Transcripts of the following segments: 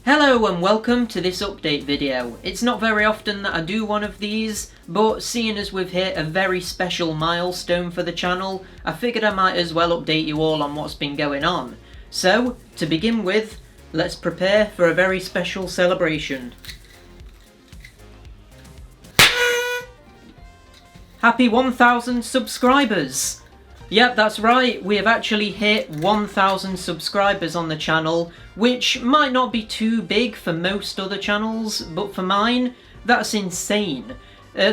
Hello and welcome to this update video. It's not very often that I do one of these, but seeing as we've hit a very special milestone for the channel, I figured I might as well update you all on what's been going on. So, to begin with, let's prepare for a very special celebration. Happy 1,000 subscribers! Yep, that's right, we have actually hit 1,000 subscribers on the channel, which might not be too big for most other channels, but for mine, that's insane.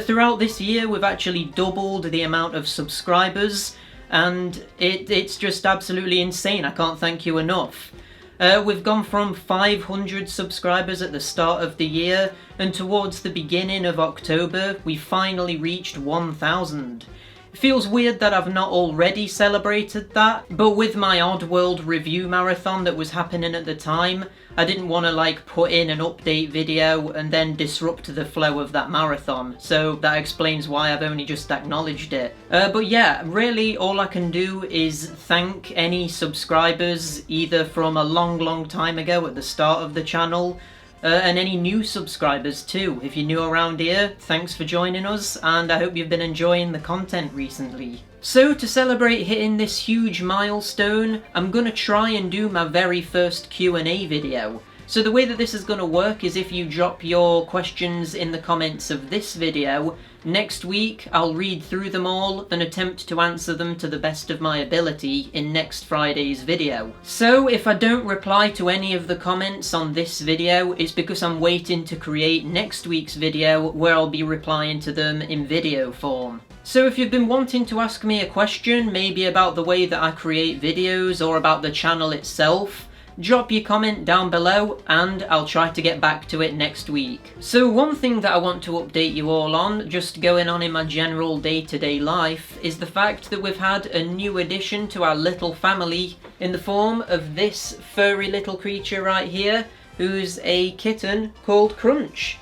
Throughout this year, we've actually doubled the amount of subscribers, and it's just absolutely insane. I can't thank you enough. We've gone from 500 subscribers at the start of the year, and towards the beginning of October, we finally reached 1,000. It feels weird that I've not already celebrated that, but with my Oddworld review marathon that was happening at the time, I didn't want to put in an update video and then disrupt the flow of that marathon, so that explains why I've only just acknowledged it. But yeah, really all I can do is thank any subscribers either from a long time ago at the start of the channel, and any new subscribers too. If you're new around here, thanks for joining us, and I hope you've been enjoying the content recently. So to celebrate hitting this huge milestone, I'm gonna try and do my very first Q&A video. So the way that this is gonna work is if you drop your questions in the comments of this video, next week I'll read through them all and attempt to answer them to the best of my ability in next Friday's video. So if I don't reply to any of the comments on this video, it's because I'm waiting to create next week's video where I'll be replying to them in video form. So if you've been wanting to ask me a question, maybe about the way that I create videos or about the channel itself, drop your comment down below and I'll try to get back to it next week. So one thing that I want to update you all on, just going on in my general day-to-day life, is the fact that we've had a new addition to our little family in the form of this furry little creature right here, who's a kitten called Crunch.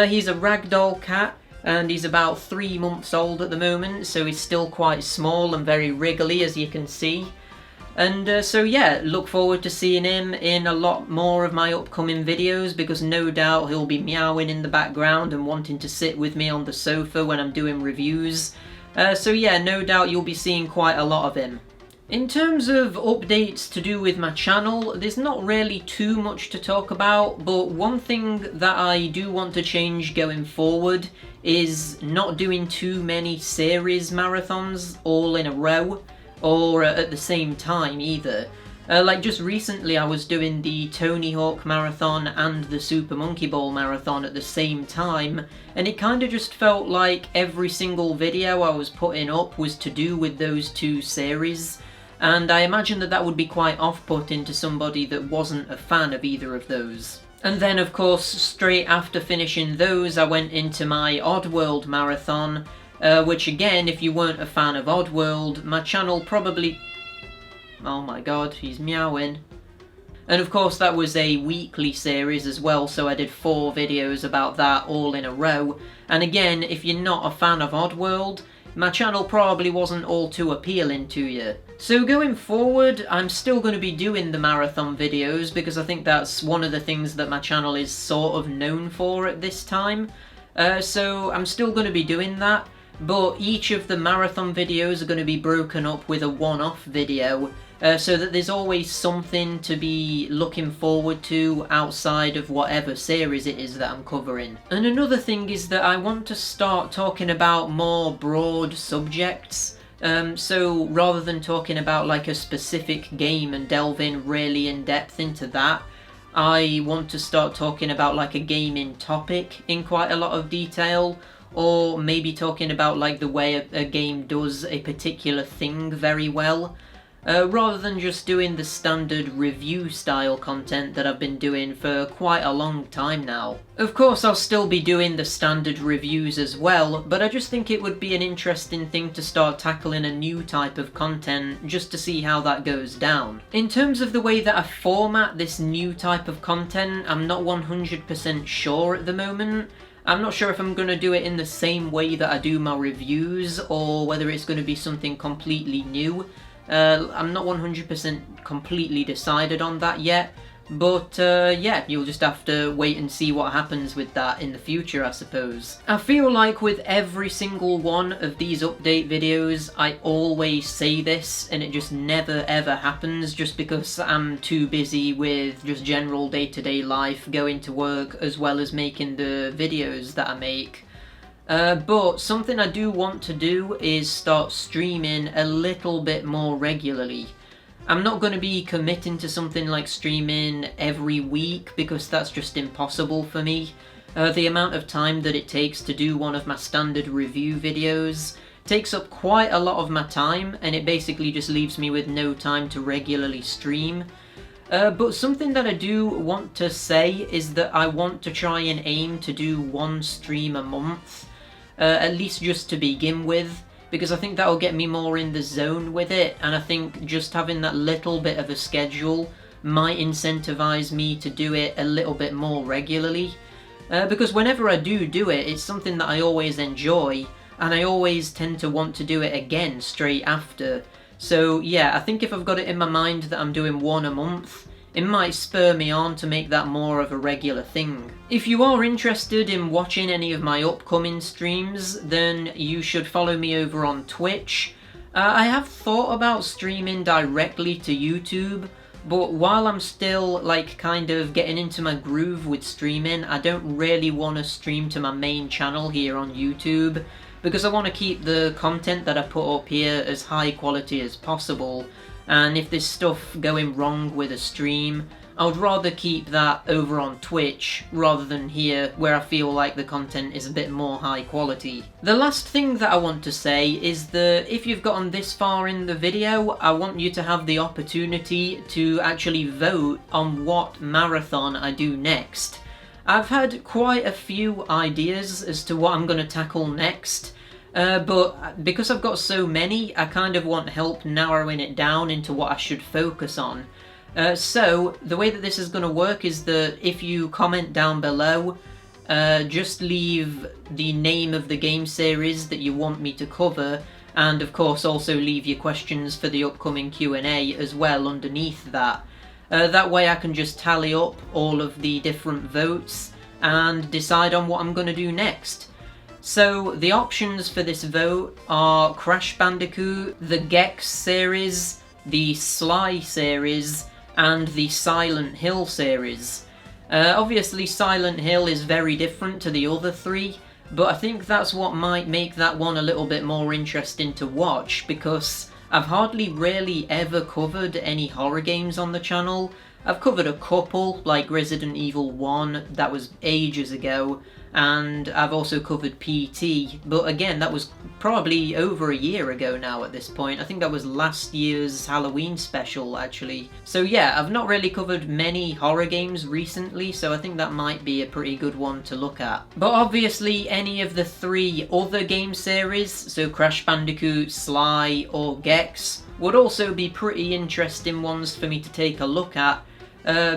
He's a ragdoll cat, and he's about 3 months old at the moment, so he's still quite small and very wriggly, as you can see. And so yeah, look forward to seeing him in a lot more of my upcoming videos, because no doubt he'll be meowing in the background and wanting to sit with me on the sofa when I'm doing reviews. So yeah, no doubt you'll be seeing quite a lot of him. In terms of updates to do with my channel, there's not really too much to talk about, but one thing that I do want to change going forward is not doing too many series marathons all in a row, or at the same time either. Like just recently I was doing the Tony Hawk Marathon and the Super Monkey Ball Marathon at the same time, and it kind of just felt like every single video I was putting up was to do with those two series, and I imagine that that would be quite off-putting to somebody that wasn't a fan of either of those. And then of course, straight after finishing those, I went into my Oddworld Marathon, which again, if you weren't a fan of Oddworld, my channel probably... Oh my god, he's meowing. And of course that was a weekly series as well, so I did 4 videos about that all in a row. And again, if you're not a fan of Oddworld, my channel probably wasn't all too appealing to you. So going forward, I'm still going to be doing the marathon videos, because I think that's one of the things that my channel is sort of known for at this time. So I'm still going to be doing that. But each of the marathon videos are going to be broken up with a one-off video, so that there's always something to be looking forward to outside of whatever series it is that I'm covering. And another thing is that I want to start talking about more broad subjects. So rather than talking about like a specific game and delving really in depth into that, I want to start talking about like a gaming topic in quite a lot of detail, or maybe talking about like the way a game does a particular thing very well, rather than just doing the standard review style content that I've been doing for quite a long time now. Of course I'll still be doing the standard reviews as well, but I just think it would be an interesting thing to start tackling a new type of content just to see how that goes down. In terms of the way that I format this new type of content, I'm not 100% sure at the moment. I'm not sure if I'm going to do it in the same way that I do my reviews, or whether it's going to be something completely new. I'm not 100% completely decided on that yet, But yeah, you'll just have to wait and see what happens with that in the future, I suppose. I feel like with every single one of these update videos, I always say this, and it just never ever happens, just because I'm too busy with just general day-to-day life, going to work, as well as making the videos that I make. But something I do want to do is start streaming a little bit more regularly. I'm not going to be committing to something like streaming every week because that's just impossible for me. The amount of time that it takes to do one of my standard review videos takes up quite a lot of my time, and it basically just leaves me with no time to regularly stream. But something that I do want to say is that I want to try and aim to do one stream a month, at least just to begin with, because I think that'll get me more in the zone with it, and I think just having that little bit of a schedule might incentivize me to do it a little bit more regularly. Because whenever I do it, it's something that I always enjoy, and I always tend to want to do it again straight after. So yeah, I think if I've got it in my mind that I'm doing one a month, it might spur me on to make that more of a regular thing. If you are interested in watching any of my upcoming streams, then you should follow me over on Twitch. I have thought about streaming directly to YouTube, but while I'm still like kind of getting into my groove with streaming, I don't really want to stream to my main channel here on YouTube, because I want to keep the content that I put up here as high quality as possible. And if there's stuff going wrong with a stream, I would rather keep that over on Twitch rather than here, where I feel like the content is a bit more high quality. The last thing that I want to say is that if you've gotten this far in the video, I want you to have the opportunity to actually vote on what marathon I do next. I've had quite a few ideas as to what I'm going to tackle next. But because I've got so many, I kind of want help narrowing it down into what I should focus on. So the way that this is going to work is that if you comment down below, just leave the name of the game series that you want me to cover, and of course also leave your questions for the upcoming Q&A as well underneath that. That way I can just tally up all of the different votes and decide on what I'm going to do next. So the options for this vote are Crash Bandicoot, the Gex series, the Sly series, and the Silent Hill series. Obviously Silent Hill is very different to the other three, but I think that's what might make that one a little bit more interesting to watch, because I've hardly really ever covered any horror games on the channel. I've covered a couple, like Resident Evil 1, that was ages ago, and I've also covered PT, but again, that was probably over a year ago now at this point. I think that was last year's Halloween special, actually. So yeah, I've not really covered many horror games recently, so I think that might be a pretty good one to look at. But obviously, any of the three other game series, so Crash Bandicoot, Sly, or Gex, would also be pretty interesting ones for me to take a look at.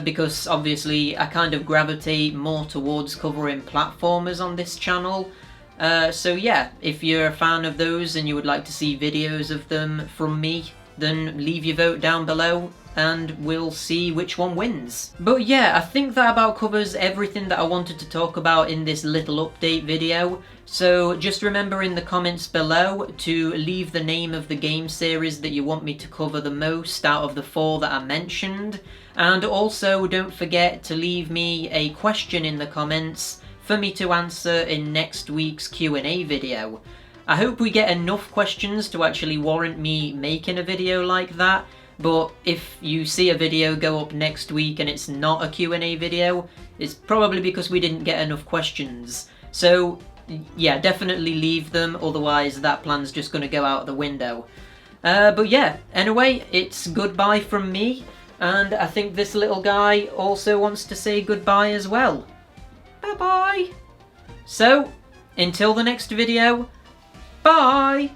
Because obviously I kind of gravitate more towards covering platformers on this channel. So yeah, if you're a fan of those and you would like to see videos of them from me, then leave your vote down below and we'll see which one wins. But yeah, I think that about covers everything that I wanted to talk about in this little update video. So just remember in the comments below to leave the name of the game series that you want me to cover the most out of the 4 that I mentioned. And also don't forget to leave me a question in the comments for me to answer in next week's Q&A video. I hope we get enough questions to actually warrant me making a video like that, but if you see a video go up next week and it's not a Q&A video, it's probably because we didn't get enough questions. So yeah, definitely leave them, otherwise that plan's just going to go out the window. But yeah, anyway, it's goodbye from me, and I think this little guy also wants to say goodbye as well. Bye-bye! So, until the next video, bye!